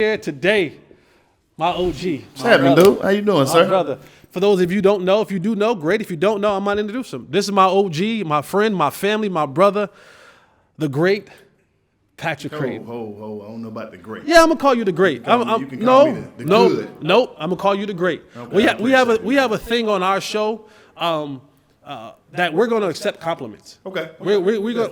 Here today, my OG. What's happening, dude? How you doing, sir? Brother. For those of you who don't know, if you do know, great. If you don't know, I might introduce him. This is my OG, my friend, my family, my brother, the great Patrick Crayton. I don't know about the great. Yeah, I'm gonna call you the great. You can call me the good. Nope. I'm gonna call you the great. Okay, we have a thing on our show that we're gonna accept compliments. Okay.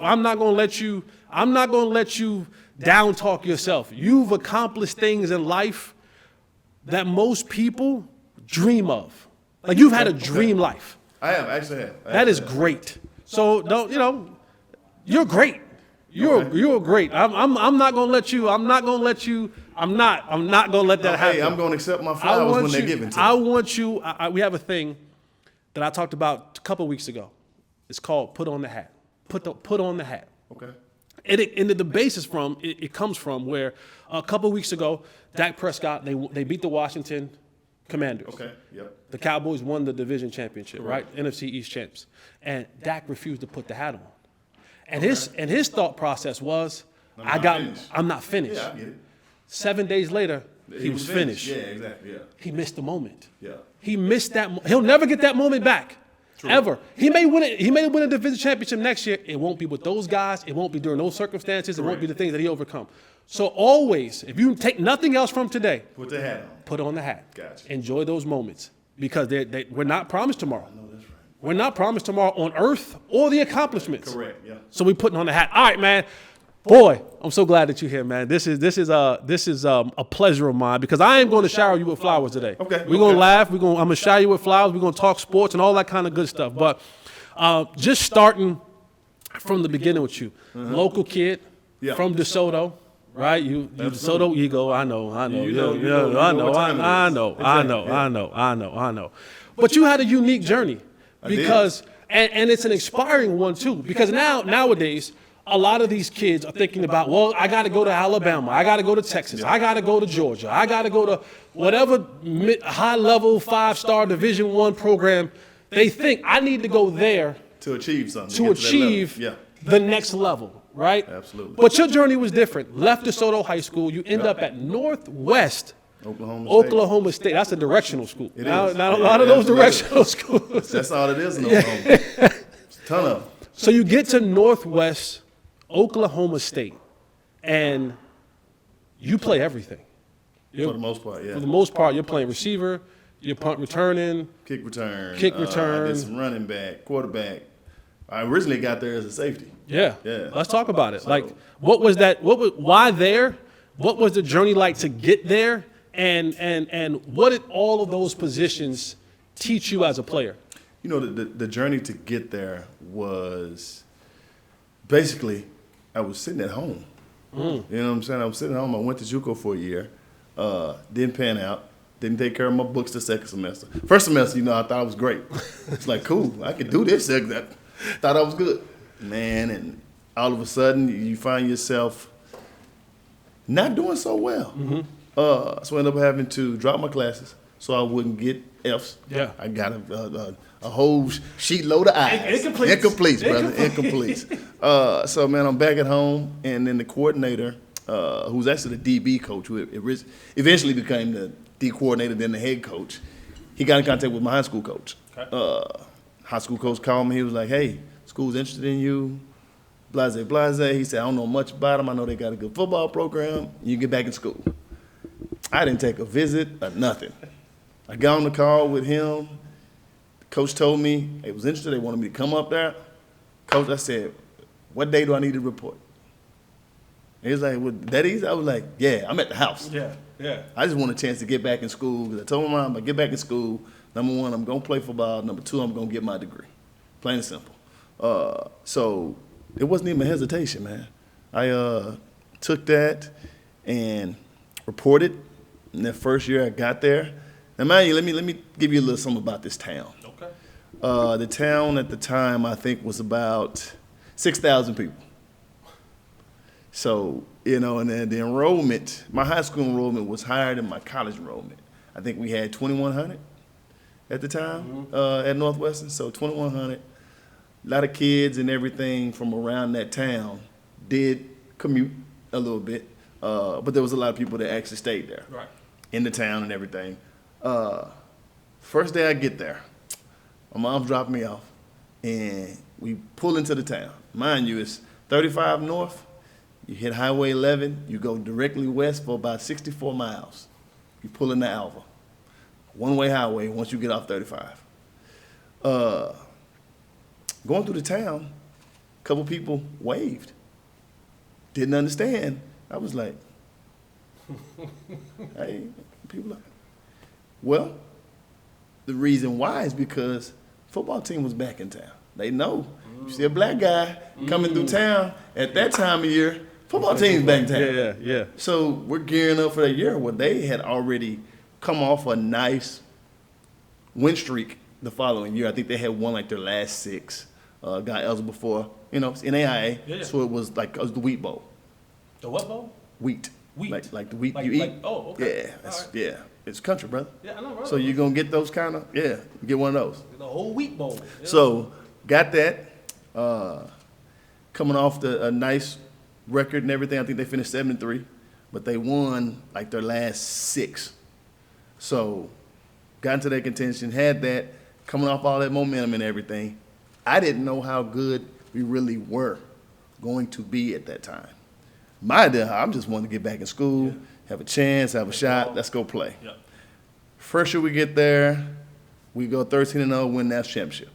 I'm not gonna let you down talk yourself. You've accomplished things in life that most people dream of. Like you've had a dream life. I actually have. That is great. So you're great. You're great. I'm not gonna let you. I'm not gonna let that happen. Hey, I'm gonna accept my flowers when they're given to me. I want you. We have a thing that I talked about a couple weeks ago. It's called put on the hat. Put on the hat. Okay. And the basis it comes from where a couple weeks ago, Dak Prescott, they beat the Washington Commanders. Okay, yep. The Cowboys won the division championship, right? NFC East champs. And Dak refused to put the hat on. And his thought process was, I'm not finished. Yeah, I get it. 7 days later, he was finished. Yeah, exactly, yeah. He missed the moment. Yeah. He missed that. He'll never get that moment back. True. Ever. He may win it. He may win a division championship next year. It won't be with those guys. It won't be during those circumstances. Correct. It won't be the things that he overcome. So always, if you take nothing else from today, put the hat on. Put on the hat. Gotcha. Enjoy those moments because we're not promised tomorrow. I know that's right. We're not promised tomorrow on earth or the accomplishments. Correct. Yeah. So we're putting on the hat. All right, man. Boy, I'm so glad that you're here, man. This is a pleasure of mine because I am going to shower you with flowers today. Okay. We're gonna laugh. I'm gonna shower you with flowers. We're gonna talk sports and all that kind of good stuff. But just starting from the beginning with you, local kid from DeSoto, right? You DeSoto Eagle. I know. I know. But you had a unique journey because, and it's an inspiring one too because nowadays. A lot of these kids are thinking about, well, I got to go to Alabama. I got to go to Texas. I got to go to Georgia. I got to go to whatever high-level, 5-star Division I program. They think I need to go there to achieve something. To achieve the next level, right? Absolutely. But your journey was different. Left DeSoto High School. You end up at Northwest Oklahoma State. That's a directional school. It now, is. Now, a lot of those directional schools. That's all it is in Oklahoma. It's a ton of them. So you get to Northwest Oklahoma State, and you play everything. For the most part, yeah. For the most part, you're playing receiver, you're punt returning, kick return. I did some running back, quarterback. I originally got there as a safety. Yeah. Yeah. Let's talk about it. Like, what was that? Why there? What was the journey like to get there? And what did all of those positions teach you as a player? You know, the journey to get there was basically I was sitting at home. You know what I'm saying? I was sitting at home. I went to JUCO for a year. Didn't pan out. Didn't take care of my books the second semester. First semester, I thought I was great. It's like, cool, I could do this. I thought I was good. Man, and all of a sudden you find yourself not doing so well. So I ended up having to drop my classes so I wouldn't get F's. Yeah. I got a whole sheet load of I's. Incompletes, brother. Incompletes. So, man, I'm back at home, and then the coordinator, who's actually the DB coach, who eventually became the D coordinator, then the head coach, he got in contact with my high school coach. Okay. High school coach called me. He was like, hey, school's interested in you, blase. He said, I don't know much about them. I know they got a good football program. You get back in school. I didn't take a visit or nothing. I got on the call with him. Coach told me they was interested. They wanted me to come up there. Coach, I said, what day do I need to report? He was like, well, that easy? I was like, yeah, I'm at the house. Yeah. I just want a chance to get back in school because I told my mom I'm going to get back in school. Number one, I'm going to play football. Number two, I'm going to get my degree. Plain and simple. So it wasn't even a hesitation, man. I took that and reported. In that first year I got there. Now, mind you, let me give you a little something about this town. Okay. The town at the time, I think, was about 6,000 people. So, and then the enrollment, my high school enrollment was higher than my college enrollment. I think we had 2,100 at the time at Northwestern. So 2,100. A lot of kids and everything from around that town did commute a little bit. but there was a lot of people that actually stayed there, Right. in the town and everything. First day I get there, my mom's dropping me off, and we pull into the town. Mind you, it's 35 north. You hit Highway 11. You go directly west for about 64 miles. You pull into Alva, one-way highway. Once you get off 35, going through the town, a couple people waved. Didn't understand. I was like, hey, people like, well, the reason why is because football team was back in town. They know. You see a black guy coming through town at that time of year, football team's back in town. Yeah. So we're gearing up for that year where they had already come off a nice win streak the following year. I think they had won like their last 6. Got eligible before, it's NAIA. Yeah. So it was the Wheat Bowl. The what bowl? Wheat. Wheat. Like the wheat you eat. Oh, okay. Yeah, All right. yeah. It's country, brother. Yeah, I know, right? So you're going to get those kind of, you get one of those. The whole wheat bowl. Yeah. So got that. Coming off a nice record and everything. I think they finished 7-3, but they won like their last 6. So got into that contention, had that, coming off all that momentum and everything. I didn't know how good we really were going to be at that time. My idea, I'm just wanting to get back in school, have a chance, have a shot, let's go play. Yep. First year we get there, we go 13-0, win that championship.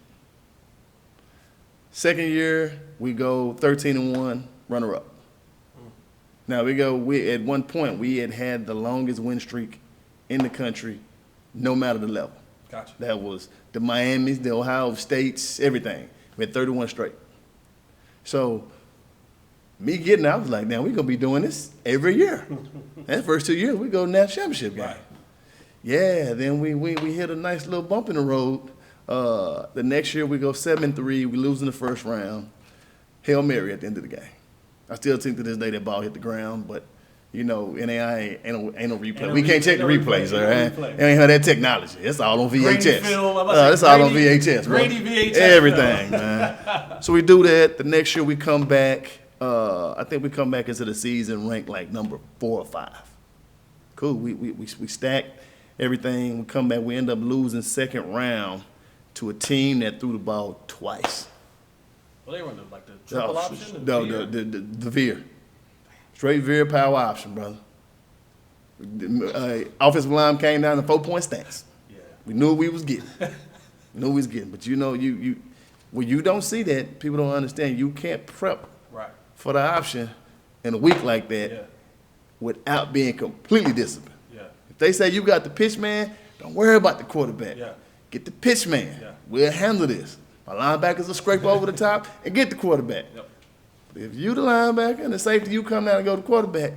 Second year, we go 13-1, runner-up. Now at one point, we had the longest win streak in the country, no matter the level. Gotcha. That was the Miamis, the Ohio States, everything. We had 31 straight. So me getting out, I was like, now we're going to be doing this every year. That first 2 years, we go to national championship game. Right. Yeah, then we hit a nice little bump in the road. The next year, we go 7-3. We lose in the first round. Hail Mary at the end of the game. I still think to this day that ball hit the ground, but NAI ain't no replay. We can't check the replays, all right? Ain't have that technology. It's all on VHS. It's all on VHS, bro. Grady VHS. Everything, man. So we do that. The next year we come back. I think we come back into the season ranked like number 4 or 5. Cool. We stack everything. We come back. We end up losing second round to a team that threw the ball twice. Well, they run the triple option? No, the veer. Straight veer power option, brother. Offensive line came down to 4-point stance. Yeah. We knew what we was getting. But when you don't see that, people don't understand. You can't prep for the option in a week like that without being completely disciplined. Yeah. If they say you got the pitch man, don't worry about the quarterback. Yeah. Get the pitch man. Yeah. We'll handle this. My linebackers will scrape over the top and get the quarterback. Yep. If you the linebacker and the safety, you come down and go to quarterback.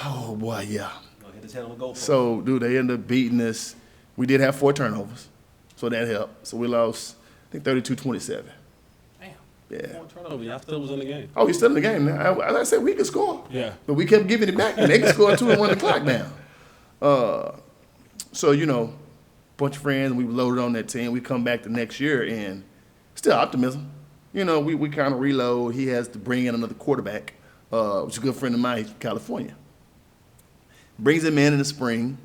Oh, boy, yeah. Hit his head on the goal. So, dude, they ended up beating us. We did have 4 turnovers, so that helped. So we lost, I think, 32-27. Damn. Yeah. 4 turnovers. Y'all still was in the game. Oh, he's still in the game now. As I said, we could score. Yeah. But we kept giving it back, and they could score 2 and run the clock down. So, bunch of friends, we loaded on that team. We come back the next year, and still optimism. We kind of reload. He has to bring in another quarterback, which is a good friend of mine. He's from California. Brings him in the spring,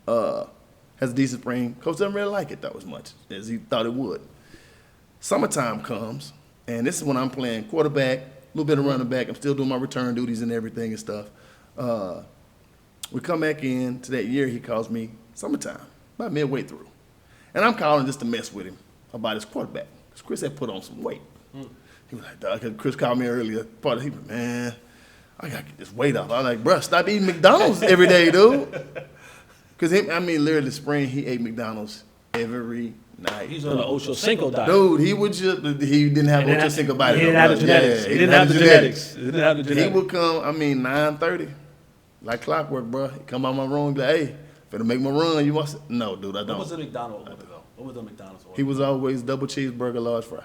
has a decent spring. Coach doesn't really like it, though, as much as he thought it would. Summertime comes, and this is when I'm playing quarterback, a little bit of running back. I'm still doing my return duties and everything and stuff. We come back in to that year. He calls me summertime, about midway through. And I'm calling just to mess with him about his quarterback, because Chris had put on some weight. He was like, dog, 'cause Chris called me earlier. He was, man, I got to get this weight off. I was like, bro, stop eating McDonald's every day, dude. Because, literally the spring, he ate McDonald's every night. He's on the Ocho Cinco diet. Dude, he didn't have Ocho Cinco body. He didn't have the genetics. He didn't have the genetics. He would come, 9:30, like clockwork, bro. He'd come out my room and be like, hey, finna make my run. You want No, dude, I don't. What was the McDonald's order, though? What was the McDonald's order? He was always double cheeseburger, large fry.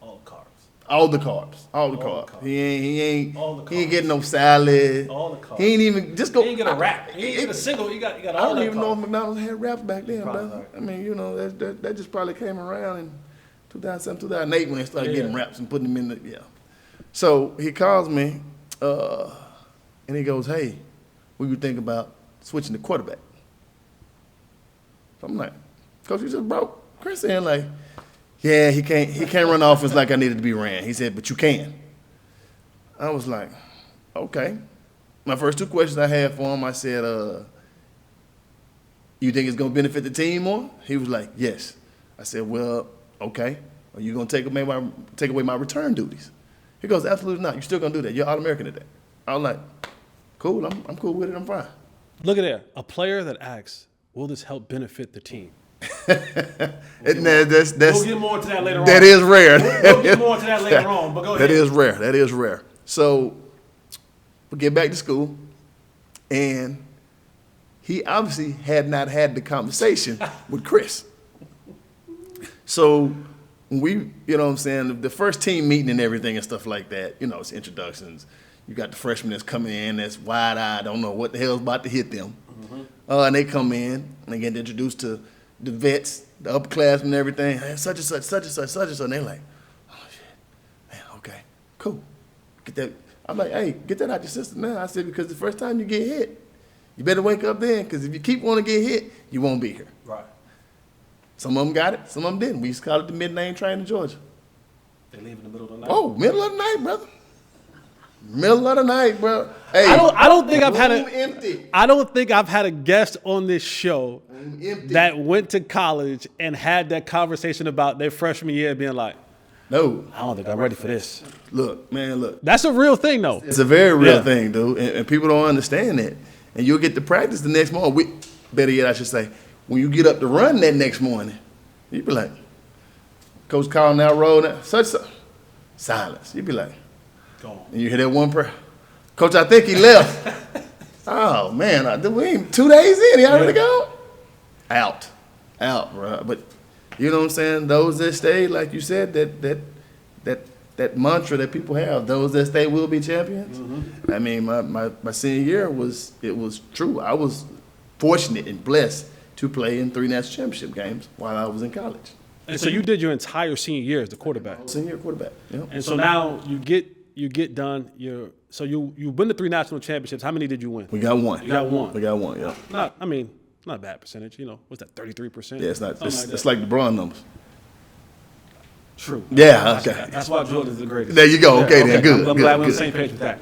All carbs. All the carbs. He ain't getting no salad. All the carbs. He ain't even just go. He ain't get a wrap. He ain't get a single. He got all that. I don't even know if McDonald's had wraps back then, Probably brother. right. That just probably came around in 2007, 2008 when they started getting wraps and putting them in the. So he calls me. And he goes, hey, we would think about switching the quarterback. So I'm like, Coach, you just broke Chris in. Like, yeah, he can't run the offense like I needed to be ran. He said, but you can. I was like, okay. My first 2 questions I had for him, I said, you think it's going to benefit the team more? He was like, yes. I said, well, okay. Are you going to take away my return duties? He goes, absolutely not. You're still going to do that. You're All-American today. I was like, cool. I'm cool with it. I'm fine. Look at there. A player that asks, will this help benefit the team? We'll get more into that later on. That is rare. We'll get more into that later on, but go ahead. That is rare. So we get back to school, and he obviously had not had the conversation with Chris. So we, you know what I'm saying, the first team meeting and everything and stuff like that, you know, it's introductions. You got the freshmen that's coming in that's wide-eyed, don't know what the hell's about to hit them. And they come in, and they get introduced to the vets, the upperclassmen and everything. Hey, such and such, such and such, such and such. And they're like, oh, shit. Man, okay, cool. Get that. I'm like, hey, get that out your system now. I said, because the first time you get hit, you better wake up then, because if you keep wanting to get hit, you won't be here. Right. Some of them got it, some of them didn't. We used to call it the midnight train to Georgia. They leave in the middle of the night. Oh, middle of the night, brother. Middle of the night, bro. Hey, I don't think I've had empty. I don't think I've had a guest on this show Empty. that went to college and had that conversation about their freshman year being like, No. I don't think I'm ready for this. Look, man, look. That's a real thing, though. It's a very real thing, dude, and people don't understand that. And you'll get to practice the next morning. Better yet, I should say, when you get up to run that next morning, you be like, Coach calling out roll now, such. Silence. You be like, and you hear that one prayer. Coach, I think he left. Oh, man, we ain't 2 days in. He already gone? Out, bro. But you know what I'm saying? Those that stay, like you said, that mantra that people have, those that stay will be champions. Mm-hmm. I mean, my senior year was true. I was fortunate and blessed to play in 3 national championship games while I was in college. And so you did your entire senior year as the quarterback. Senior year quarterback. Yep. And so now you get done. You win the 3 national championships. How many did you win? We got one. You got one. We got one. Yeah. Not a bad percentage. You know, what's that? 33%. Yeah, it's not. It's like the bronze numbers. True. Yeah. Okay. That's why Jordan's the greatest. There you go. Okay, then. Good. I'm glad we're on the same page with that.